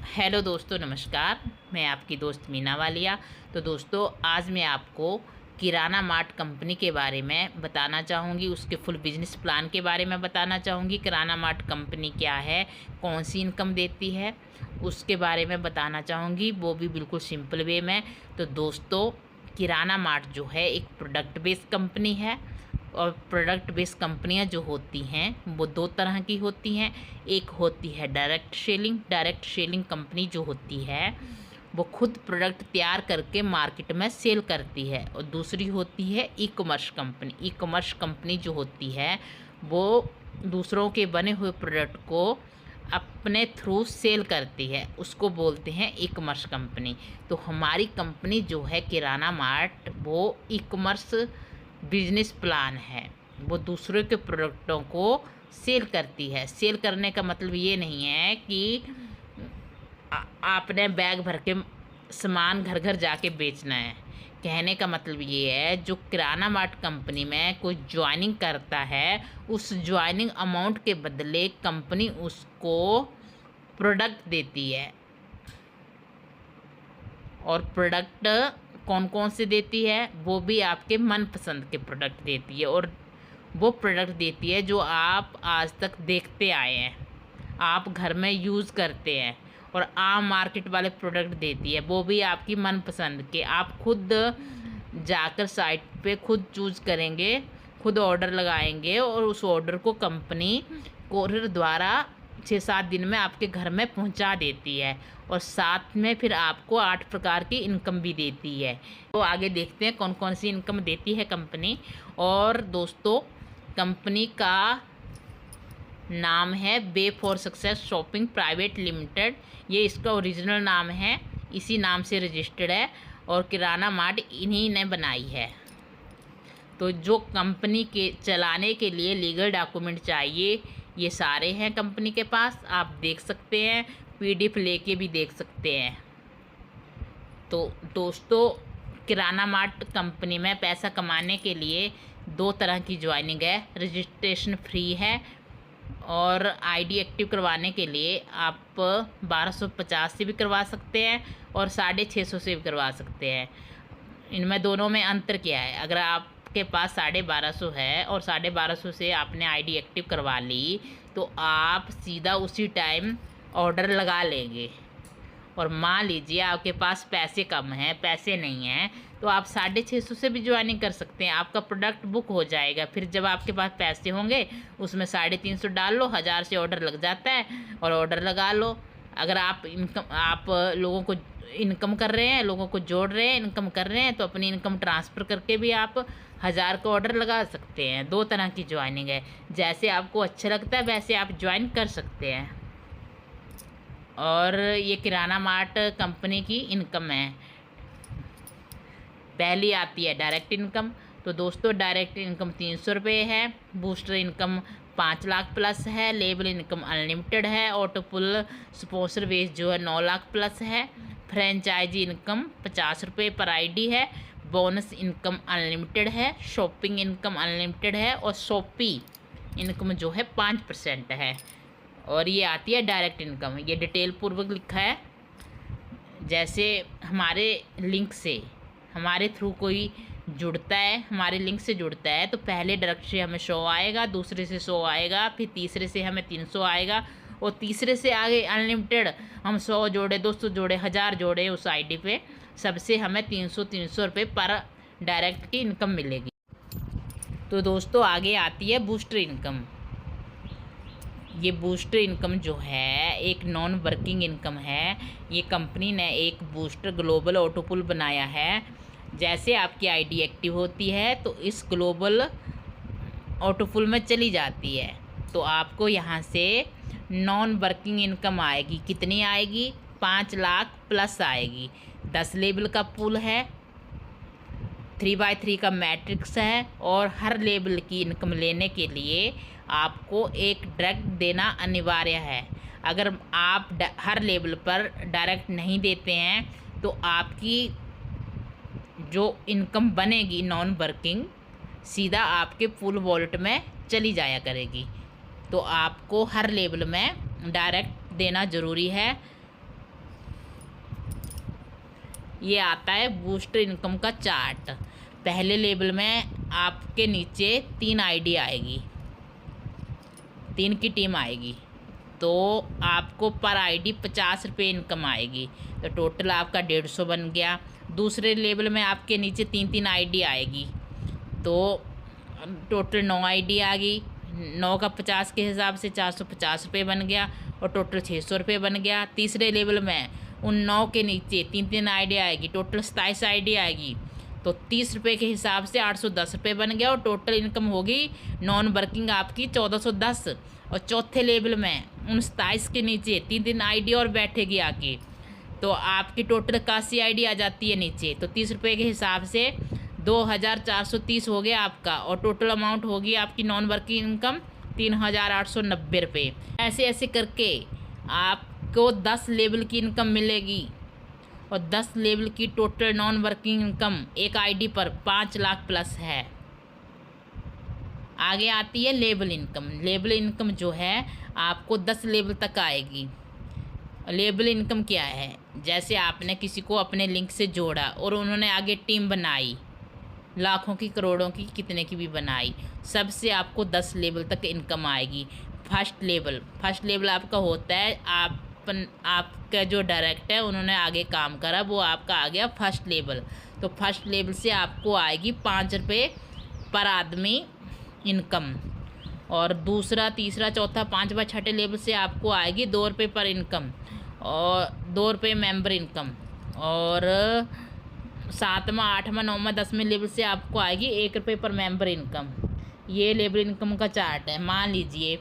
Hello दोस्तों, नमस्कार। मैं आपकी दोस्त मीना वालिया। तो दोस्तों, आज मैं आपको किराना मार्ट कंपनी के बारे में बताना चाहूँगी, उसके फुल बिजनेस प्लान के बारे में बताना चाहूँगी। किराना मार्ट कंपनी क्या है, कौन सी इनकम देती है, उसके बारे में बताना चाहूँगी, वो भी बिल्कुल सिंपल वे में। तो दोस्तों, किराना मार्ट जो है एक प्रोडक्ट बेस्ड कंपनी है। और प्रोडक्ट बेस्ड कंपनियां जो होती हैं वो दो तरह की होती हैं। एक होती है डायरेक्ट सेलिंग कंपनी जो होती है वो खुद प्रोडक्ट तैयार करके मार्केट में सेल करती है। और दूसरी होती है ई कॉमर्स कंपनी जो होती है वो दूसरों के बने हुए प्रोडक्ट को अपने थ्रू सेल करती है, उसको बोलते हैं ई कॉमर्स कंपनी। तो हमारी कंपनी जो है किराना मार्ट, वो ई कॉमर्स बिजनेस प्लान है। वो दूसरों के प्रोडक्टों को सेल करती है। सेल करने का मतलब ये नहीं है कि आपने बैग भर के सामान घर घर जाके बेचना है। कहने का मतलब ये है, जो किराना मार्ट कंपनी में कोई ज्वाइनिंग करता है, उस ज्वाइनिंग अमाउंट के बदले कंपनी उसको प्रोडक्ट देती है। और प्रोडक्ट कौन कौन से देती है, वो भी आपके मनपसंद के प्रोडक्ट देती है। और वो प्रोडक्ट देती है जो आप आज तक देखते आए हैं, आप घर में यूज़ करते हैं। और आम मार्केट वाले प्रोडक्ट देती है, वो भी आपकी मनपसंद के। आप खुद जाकर साइट पे खुद चूज़ करेंगे, खुद ऑर्डर लगाएंगे और उस ऑर्डर को कंपनी कोरियर द्वारा 6-7 दिन में आपके घर में पहुंचा देती है। और साथ में फिर आपको 8 प्रकार की इनकम भी देती है। तो आगे देखते हैं कौन कौन सी इनकम देती है कंपनी। और दोस्तों, कंपनी का नाम है way for success shopping private limited. ये इसका ओरिजिनल नाम है, इसी नाम से रजिस्टर्ड है और किराना मार्ट इन्हीं ने बनाई है। तो जो कंपनी के चलाने के लिए लीगल डॉक्यूमेंट चाहिए, ये सारे हैं कंपनी के पास। आप देख सकते हैं, पीडीएफ लेके भी देख सकते हैं। तो दोस्तों, किराना मार्ट कंपनी में पैसा कमाने के लिए 2 तरह की ज्वाइनिंग है। रजिस्ट्रेशन फ्री है और आईडी एक्टिव करवाने के लिए आप 1250 से भी करवा सकते हैं और 650 से भी करवा सकते हैं। इनमें दोनों में अंतर क्या है? अगर आपके पास 1250 है और 1250 से आपने आईडी एक्टिव करवा ली, तो आप सीधा उसी टाइम ऑर्डर लगा लेंगे। और मान लीजिए आपके पास पैसे कम हैं, पैसे नहीं हैं, तो आप 650 से भी ज्वाइनिंग कर सकते हैं। आपका प्रोडक्ट बुक हो जाएगा। फिर जब आपके पास पैसे होंगे, उसमें 350 डाल लो, 1000 से ऑर्डर लग जाता है और ऑर्डर लगा लो। अगर आप लोगों को इनकम कर रहे हैं, लोगों को जोड़ रहे हैं, इनकम कर रहे हैं, तो अपनी इनकम ट्रांसफ़र करके भी आप 1000 का ऑर्डर लगा सकते हैं। 2 तरह की ज्वाइनिंग है, जैसे आपको अच्छा लगता है वैसे आप ज्वाइन कर सकते हैं। और ये किराना मार्ट कंपनी की इनकम है। पहली आती है डायरेक्ट इनकम। तो दोस्तों, डायरेक्ट इनकम 300 रुपये है। बूस्टर इनकम 5 लाख प्लस है। लेबल इनकम अनलिमिटेड है। ऑटोपुल स्पॉन्सर बेस जो है 9 लाख प्लस है। फ्रेंचाइजी इनकम 50 रुपये पर आईडी है। बोनस इनकम अनलिमिटेड है। शॉपिंग इनकम अनलिमिटेड है। और शॉपी इनकम जो है 5% है। और ये आती है डायरेक्ट इनकम। ये डिटेल पूर्वक लिखा है। जैसे हमारे लिंक से, हमारे थ्रू कोई जुड़ता है, हमारे लिंक से जुड़ता है, तो पहले डायरेक्ट से हमें 100 आएगा, दूसरे से 100 आएगा, फिर तीसरे से हमें 300 आएगा और तीसरे से आगे अनलिमिटेड। हम 100 जोड़े, 200 जोड़े, 1000 जोड़े उस आईडी पे, सबसे हमें 300 रुपये पर डायरेक्ट की इनकम मिलेगी। तो दोस्तों, आगे आती है बूस्टर इनकम। ये बूस्टर इनकम जो है एक नॉन वर्किंग इनकम है। ये कंपनी ने एक बूस्टर ग्लोबल ऑटोपुल बनाया है। जैसे आपकी आईडी एक्टिव होती है तो इस ग्लोबल ऑटोपुल में चली जाती है, तो आपको यहाँ से नॉन वर्किंग इनकम आएगी। कितनी आएगी? 5 लाख प्लस आएगी। 10 लेवल का पुल है, 3x3 का मैट्रिक्स है। और हर लेवल की इनकम लेने के लिए आपको एक डायरेक्ट देना अनिवार्य है। अगर आप हर लेवल पर डायरेक्ट नहीं देते हैं तो आपकी जो इनकम बनेगी नॉन वर्किंग, सीधा आपके फुल वॉलेट में चली जाया करेगी। तो आपको हर लेवल में डायरेक्ट देना ज़रूरी है। ये आता है बूस्टर इनकम का चार्ट। पहले लेवल में आपके नीचे 3 आईडी आएगी, 3 की टीम आएगी, तो आपको पर आईडी 50 रुपये इनकम आएगी, तो टोटल आपका 150 बन गया। दूसरे लेवल में आपके नीचे 3 आईडी आएगी, तो टोटल 9 आईडी आ गई। 9 का 50 के हिसाब से 450 रुपये बन गया और टोटल 600 रुपये बन गया। तीसरे लेवल में उन 9 के नीचे 3 आईडी आएगी, टोटल 27 आईडी आएगी, तो 30 रुपये के हिसाब से 810 रुपये बन गया और टोटल इनकम होगी नॉन वर्किंग आपकी 1410। और चौथे लेवल में उन 27 के नीचे 3 आईडी और बैठेगी आके, तो आपकी टोटल 81 आईडी आ जाती है नीचे, तो 30 रुपये के हिसाब से 2430 हो गया आपका और टोटल अमाउंट होगी आपकी नॉन वर्किंग इनकम 3890 रुपये। ऐसे ऐसे करके आपको 10 लेवल की इनकम मिलेगी और 10 लेवल की टोटल नॉन वर्किंग इनकम एक आईडी पर 5 लाख प्लस है। आगे आती है लेवल इनकम। लेवल इनकम जो है आपको 10 लेवल तक आएगी। लेवल इनकम क्या है? जैसे आपने किसी को अपने लिंक से जोड़ा और उन्होंने आगे टीम बनाई, लाखों की करोड़ों की कितने की भी बनाई, सबसे आपको 10 लेवल तक इनकम आएगी। फर्स्ट लेवल आपका होता है आपका जो डायरेक्ट है उन्होंने आगे काम करा, वो आपका आ गया फर्स्ट लेवल। तो फर्स्ट लेवल से आपको आएगी 5 रुपये पर आदमी इनकम, और दूसरा, तीसरा, चौथा, 5वां, 6ठे लेवल से आपको आएगी 2 रुपये पर इनकम और 2 रुपये मेंबर इनकम, और 7वां, 8वां, 9वां, 10वें लेवल से आपको आएगी 1 रुपये पर मेंबर इनकम। ये लेवल इनकम का चार्ट है। मान लीजिए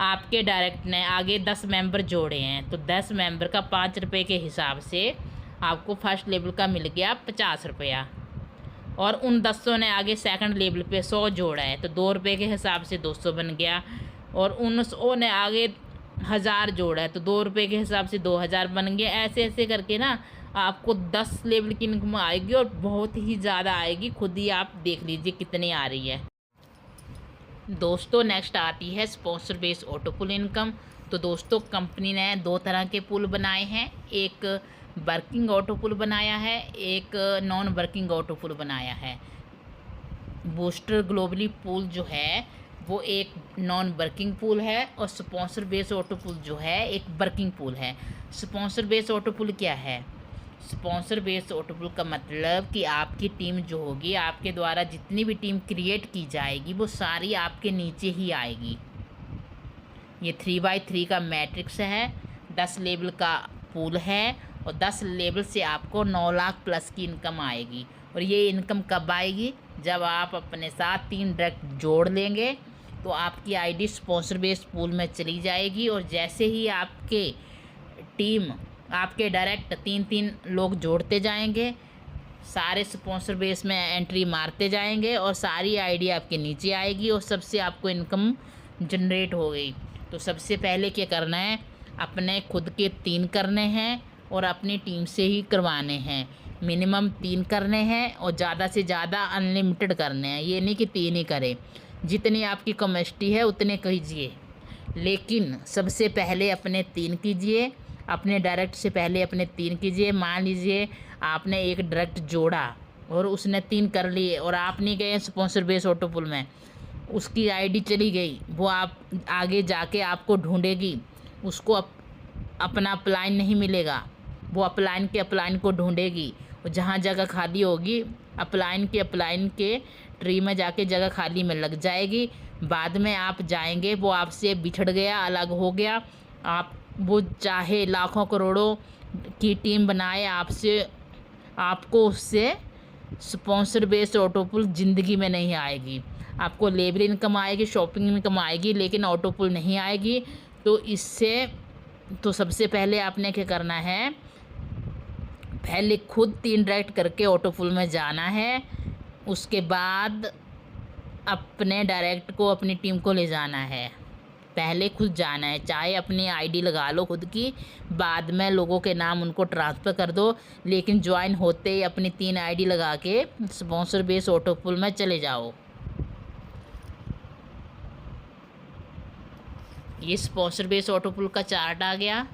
आपके डायरेक्ट ने आगे 10 मेंबर जोड़े हैं, तो 10 मेंबर का 5 रुपये के हिसाब से आपको फर्स्ट लेवल का मिल गया 50 रुपया, और उन 10 ने आगे सेकंड लेवल पे 100 जोड़ा है, तो 2 रुपये के हिसाब से 200 बन गया, और उन 100 ने आगे 1000 जोड़ा है, तो 2 रुपये के हिसाब से 2000 बन गया। ऐसे ऐसे करके ना आपको 10 लेवल की इनकम आएगी और बहुत ही ज़्यादा आएगी। खुद ही आप देख लीजिए कितनी आ रही है। दोस्तों नेक्स्ट आती है स्पॉन्सर बेस ऑटो पुल इनकम। तो दोस्तों कंपनी ने 2 तरह के पुल बनाए हैं, एक वर्किंग ऑटो पुल बनाया है, एक नॉन वर्किंग ऑटो पुल बनाया है। बूस्टर ग्लोबली पुल जो है वो एक नॉन वर्किंग पुल है और स्पॉन्सर बेस ऑटो पुल जो है एक वर्किंग पुल है। स्पॉन्सर बेस ऑटो पुल क्या है? स्पॉन्सर बेस ऑटो पुल का मतलब कि आपकी टीम जो होगी, आपके द्वारा जितनी भी टीम क्रिएट की जाएगी वो सारी आपके नीचे ही आएगी। ये 3x3 का मैट्रिक्स है, 10 लेवल का पूल है और 10 लेवल से आपको 9 लाख प्लस की इनकम आएगी। और ये इनकम कब आएगी? जब आप अपने साथ 3 डायरेक्ट जोड़ लेंगे तो आपकी आईडी स्पॉन्सर बेस पूल में चली जाएगी, और जैसे ही आपके टीम आपके डायरेक्ट 3 लोग जोड़ते जाएंगे, सारे स्पॉन्सर बेस में एंट्री मारते जाएंगे और सारी आईडी आपके नीचे आएगी और सबसे आपको इनकम जनरेट हो गई। तो सबसे पहले क्या करना है, अपने खुद के 3 करने हैं और अपनी टीम से ही करवाने हैं। मिनिमम 3 करने हैं और ज़्यादा से ज़्यादा अनलिमिटेड करने हैं। ये नहीं कि 3 ही करें, जितनी आपकी कैपेसिटी है उतने कीजिए, लेकिन सबसे पहले अपने 3 कीजिए। अपने डायरेक्ट से पहले अपने 3 कीजिए। मान लीजिए आपने एक डायरेक्ट जोड़ा और उसने 3 कर लिए और आप नहीं गए स्पॉन्सर बेस ऑटो पुल में, उसकी आईडी चली गई, वो आप आगे जाके आपको ढूंढेगी, उसको अपना अपलाइन नहीं मिलेगा, वो अपलाइन को ढूंढेगी, और जहाँ जगह खाली होगी अपलाइन के ट्री में जाके जगह खाली में लग जाएगी। बाद में आप जाएंगे, वो आपसे बिछड़ गया, अलग हो गया, वो चाहे लाखों करोड़ों की टीम बनाए, आपको उससे स्पॉन्सर बेस्ड ऑटो पुल ज़िंदगी में नहीं आएगी। आपको लेबर इनकम आएगी, शॉपिंग इनकम आएगी, लेकिन ऑटो पुल नहीं आएगी। तो सबसे पहले आपने क्या करना है, पहले खुद 3 डायरेक्ट करके ऑटो पुल में जाना है, उसके बाद अपने डायरेक्ट को अपनी टीम को ले जाना है। पहले खुद जाना है, चाहे अपनी आईडी लगा लो खुद की, बाद में लोगों के नाम उनको ट्रांसफ़र कर दो, लेकिन ज्वाइन होते ही अपनी 3 आईडी लगा के स्पॉन्सर बेस ऑटो पुल में चले जाओ। ये स्पॉन्सर बेस ऑटो पुल का चार्ट आ गया।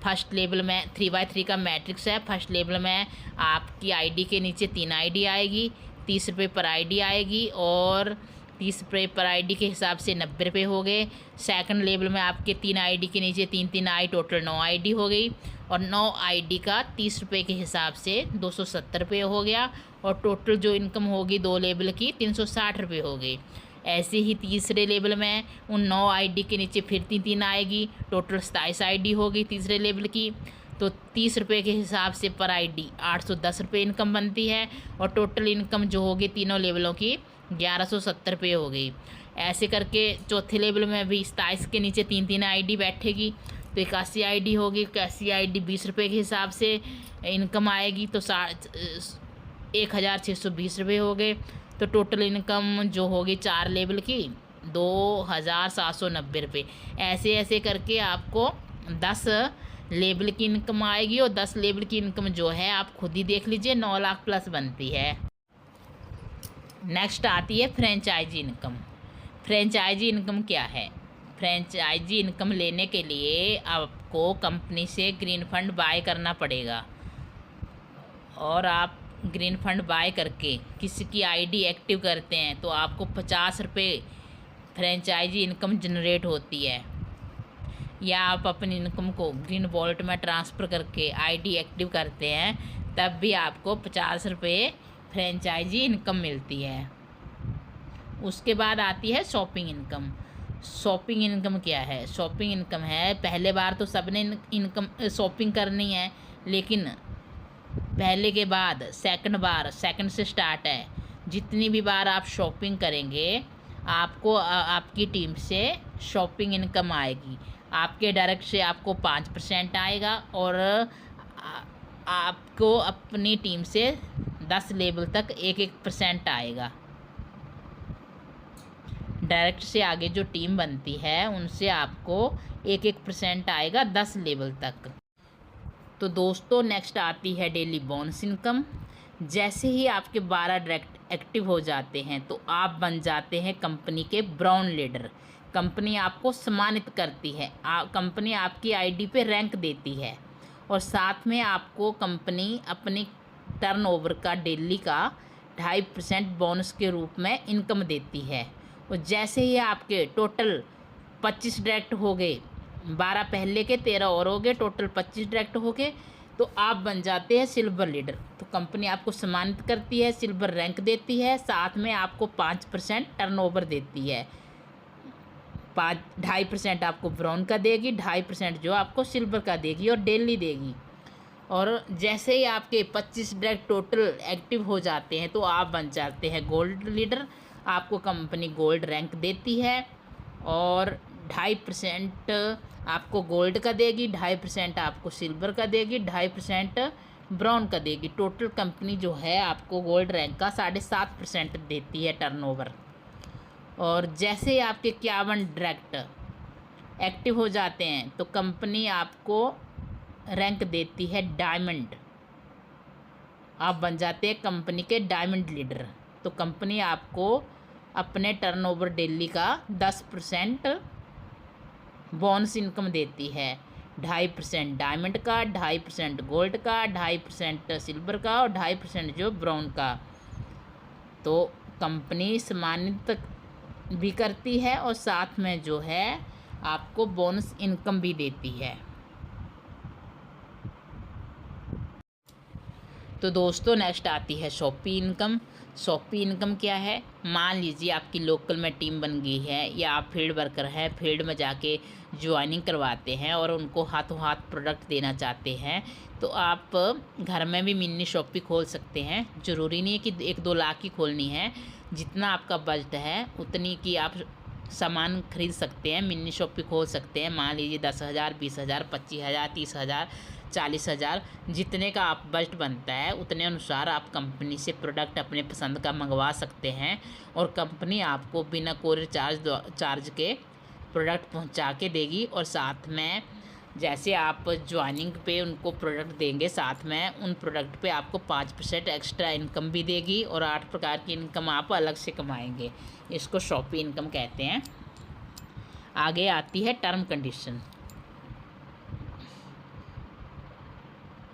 फर्स्ट लेबल में 3x3 का मैट्रिक्स है। फर्स्ट लेबल में आपकी आईडी के नीचे 3 आईडी आएगी, 30 रुपये पर आईडी आएगी और 30 रुपये पर आईडी के हिसाब से 90 रुपये हो गए। सेकंड लेबल में आपके 3 आईडी के नीचे 3 आई, टोटल 9 आईडी हो गई और 9 आईडी का 30 रुपये के हिसाब से 270 रुपये हो गया और टोटल जो इनकम होगी 2 लेबल की 360 रुपये हो गई। ऐसे ही तीसरे लेबल में उन 9 आईडी के नीचे फिर 3 आएगी, टोटल 27 आईडी होगी तीसरे लेबल की। तो 30 रुपये के हिसाब से पर आईडी 810 रुपये इनकम बनती है और टोटल इनकम जो होगी तीनों लेवलों की 1170 रुपये हो गई। ऐसे करके चौथे लेवल में भी 27 के नीचे 3 आईडी बैठेगी तो 81 आईडी होगी। 81 आईडी 20 रुपये के हिसाब से इनकम आएगी तो 1620 रुपये हो गए। तो टोटल इनकम जो होगी 4 लेवल की 2790 रुपये। ऐसे ऐसे करके आपको 10 लेवल की इनकम आएगी और 10 लेवल की इनकम जो है आप खुद ही देख लीजिए 9 लाख प्लस बनती है। नेक्स्ट आती है फ्रेंचाइजी इनकम। फ्रेंचाइजी इनकम क्या है? फ्रेंचाइजी इनकम लेने के लिए आपको कंपनी से ग्रीन फंड बाय करना पड़ेगा और आप ग्रीन फंड बाय करके किसी की आईडी एक्टिव करते हैं तो आपको 50 रुपये फ्रेंचाइजी इनकम जनरेट होती है। या आप अपनी इनकम को ग्रीन वॉलेट में ट्रांसफ़र करके आईडी एक्टिव करते हैं तब भी आपको 50 रुपये फ्रेंचाइजी इनकम मिलती है। उसके बाद आती है शॉपिंग इनकम। शॉपिंग इनकम क्या है? शॉपिंग इनकम है, पहले बार तो सबने इनकम शॉपिंग करनी है, लेकिन पहले के बाद सेकंड से स्टार्ट है। जितनी भी बार आप शॉपिंग करेंगे आपको आपकी टीम से शॉपिंग इनकम आएगी। आपके डायरेक्ट से आपको 5% आएगा और आपको अपनी टीम से 10 लेवल तक 1% आएगा। डायरेक्ट से आगे जो टीम बनती है उनसे आपको 1% आएगा 10 लेवल तक। तो दोस्तों नेक्स्ट आती है डेली बोनस इनकम। जैसे ही आपके 12 डायरेक्ट एक्टिव हो जाते हैं तो आप बन जाते हैं कंपनी के ब्राउन लीडर। कंपनी आपको सम्मानित करती है, कंपनी आपकी आईडी पे रैंक देती है और साथ में आपको कंपनी अपनी टर्नओवर का डेली का 2.5% बोनस के रूप में इनकम देती है। और जैसे ही आपके टोटल 25 डायरेक्ट हो गए, 12 पहले के 13 और हो गए, टोटल 25 डायरेक्ट हो गए तो आप बन जाते हैं सिल्वर लीडर। तो कंपनी आपको सम्मानित करती है, सिल्वर रैंक देती है, साथ में आपको 5% टर्नओवर देती है। 2.5% आपको ब्राउन का देगी, 2.5% जो आपको सिल्वर का देगी और डेली देगी। और जैसे ही आपके 25 डायरेक्ट टोटल एक्टिव हो जाते हैं तो आप बन जाते हैं गोल्ड लीडर। आपको कंपनी गोल्ड रैंक देती है और 2.5% आपको गोल्ड का देगी, 2.5% आपको सिल्वर का देगी, 2.5% ब्राउन का देगी। टोटल कंपनी जो है आपको गोल्ड रैंक का 7.5% देती है टर्नओवर। और जैसे ही आपके 51 डायरेक्ट एक्टिव हो जाते हैं तो कंपनी आपको रैंक देती है डायमंड। आप बन जाते हैं कंपनी के डायमंड लीडर। तो कंपनी आपको अपने टर्नओवर डेली का 10% बोनस इनकम देती है। 2.5% डायमंड का, 2.5% गोल्ड का, 2.5% सिल्वर का और 2.5% जो ब्राउन का। तो कंपनी सम्मानित भी करती है और साथ में जो है आपको बोनस इनकम भी देती है। तो दोस्तों नेक्स्ट आती है शॉपी इनकम। शॉपी इनकम क्या है? मान लीजिए आपकी लोकल में टीम बन गई है या आप फील्ड वर्कर हैं, फील्ड में जाके ज्वाइनिंग करवाते हैं और उनको हाथों हाथ प्रोडक्ट देना चाहते हैं तो आप घर में भी मिनी शॉपी खोल सकते हैं। ज़रूरी नहीं है कि 1-2 लाख की खोलनी है, जितना आपका बजट है उतनी की आप सामान खरीद सकते हैं, मिनी शॉपी खोल सकते हैं। मान लीजिए 10,000, 20,000, 25,000, 30,000, 40,000, जितने का आप बजट बनता है उतने अनुसार आप कंपनी से प्रोडक्ट अपने पसंद का मंगवा सकते हैं और कंपनी आपको बिना कोरियर चार्ज के प्रोडक्ट पहुंचा के देगी। और साथ में जैसे आप ज्वाइनिंग पे उनको प्रोडक्ट देंगे, साथ में उन प्रोडक्ट पे आपको 5% एक्स्ट्रा इनकम भी देगी और 8 प्रकार की इनकम आप अलग से कमाएंगे। इसको शॉपी इनकम कहते हैं। आगे आती है टर्म कंडीशन।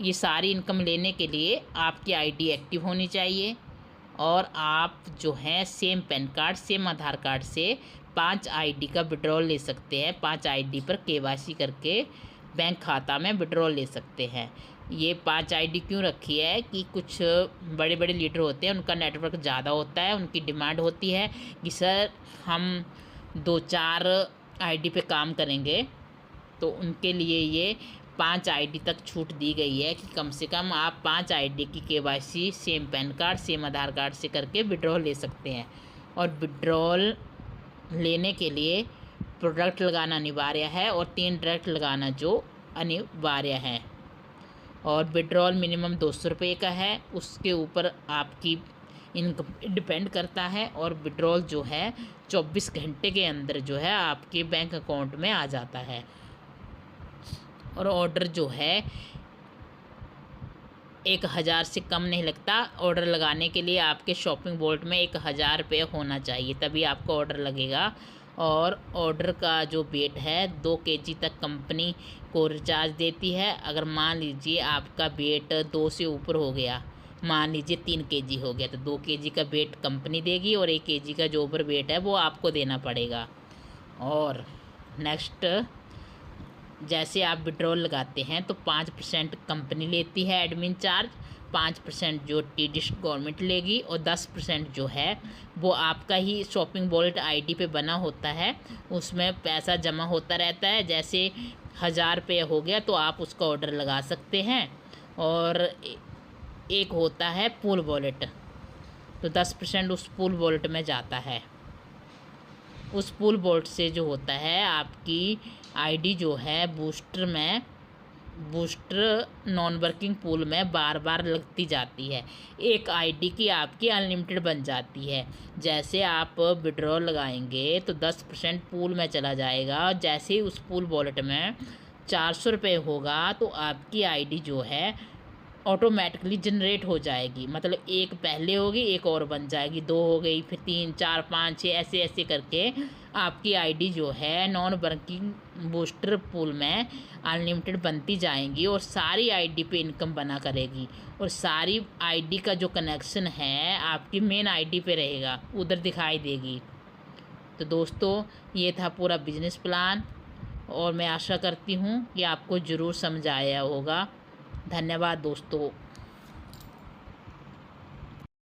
ये सारी इनकम लेने के लिए आपकी आईडी एक्टिव होनी चाहिए और आप जो है same PAN card same Aadhaar card से 5 आईडी का विड्रॉल ले सकते हैं। 5 आईडी पर केवाईसी करके बैंक खाता में विड्रॉल ले सकते हैं। ये 5 आईडी क्यों रखी है कि कुछ बड़े बड़े लीडर होते हैं, उनका नेटवर्क ज़्यादा होता है, उनकी डिमांड होती है कि सर हम 2-4 आईडी पे काम करेंगे, तो उनके लिए ये 5 आईडी तक छूट दी गई है कि कम से कम आप 5 आईडी की KYC same PAN card same Aadhaar card से करके विड्रॉल ले सकते हैं। और विड्रॉल लेने के लिए प्रोडक्ट लगाना अनिवार्य है और 3 डायरेक्ट लगाना जो अनिवार्य है। और विड्रॉल मिनिमम 200 रुपये का है, उसके ऊपर आपकी इनकम डिपेंड करता है। और विड्रॉल जो है 24 घंटे के अंदर जो है आपके बैंक अकाउंट में आ जाता है। और ऑर्डर जो है 1000 से कम नहीं लगता। ऑर्डर लगाने के लिए आपके शॉपिंग वॉलेट में 1000 रुपये होना चाहिए, तभी आपका ऑर्डर लगेगा। और ऑर्डर का जो वेट है 2 केजी तक कंपनी को रिचार्ज देती है। अगर मान लीजिए आपका वेट 2 से ऊपर हो गया, मान लीजिए 3 केजी हो गया, तो 2 केजी का वेट कंपनी देगी और 1 केजी का जो ओवर वेट है वो आपको देना पड़ेगा। और नेक्स्ट, जैसे आप विड्रॉल लगाते हैं तो 5% कंपनी लेती है एडमिन चार्ज, 5% जो टीडीएस गवर्नमेंट लेगी और 10% जो है वो आपका ही शॉपिंग वॉलेट आईडी पे बना होता है, उसमें पैसा जमा होता रहता है। जैसे 1000 रुपये हो गया तो आप उसका ऑर्डर लगा सकते हैं। और एक होता है पूल वॉलेट, तो 10% उस पूल वॉलेट में जाता है। उस पूल वॉलेट से जो होता है आपकी आईडी जो है बूस्टर नॉन वर्किंग पूल में बार बार लगती जाती है। एक आईडी की आपकी अनलिमिटेड बन जाती है। जैसे आप विड्रॉल लगाएंगे तो 10% पूल में चला जाएगा और जैसे ही उस पूल वॉलेट में 400 रुपये होगा तो आपकी आईडी जो है ऑटोमेटिकली जनरेट हो जाएगी। मतलब एक पहले होगी, एक और बन जाएगी, 2 हो गई, फिर 3, 4, 5, 6 ऐसे ऐसे करके आपकी आईडी जो है नॉन वर्किंग बूस्टर पूल में अनलिमिटेड बनती जाएंगी और सारी आईडी पे इनकम बना करेगी। और सारी आईडी का जो कनेक्शन है आपकी मेन आईडी पे रहेगा, उधर दिखाई देगी। तो दोस्तों, ये था पूरा बिजनेस प्लान और मैं आशा करती हूँ कि आपको ज़रूर समझ आया होगा। धन्यवाद दोस्तों।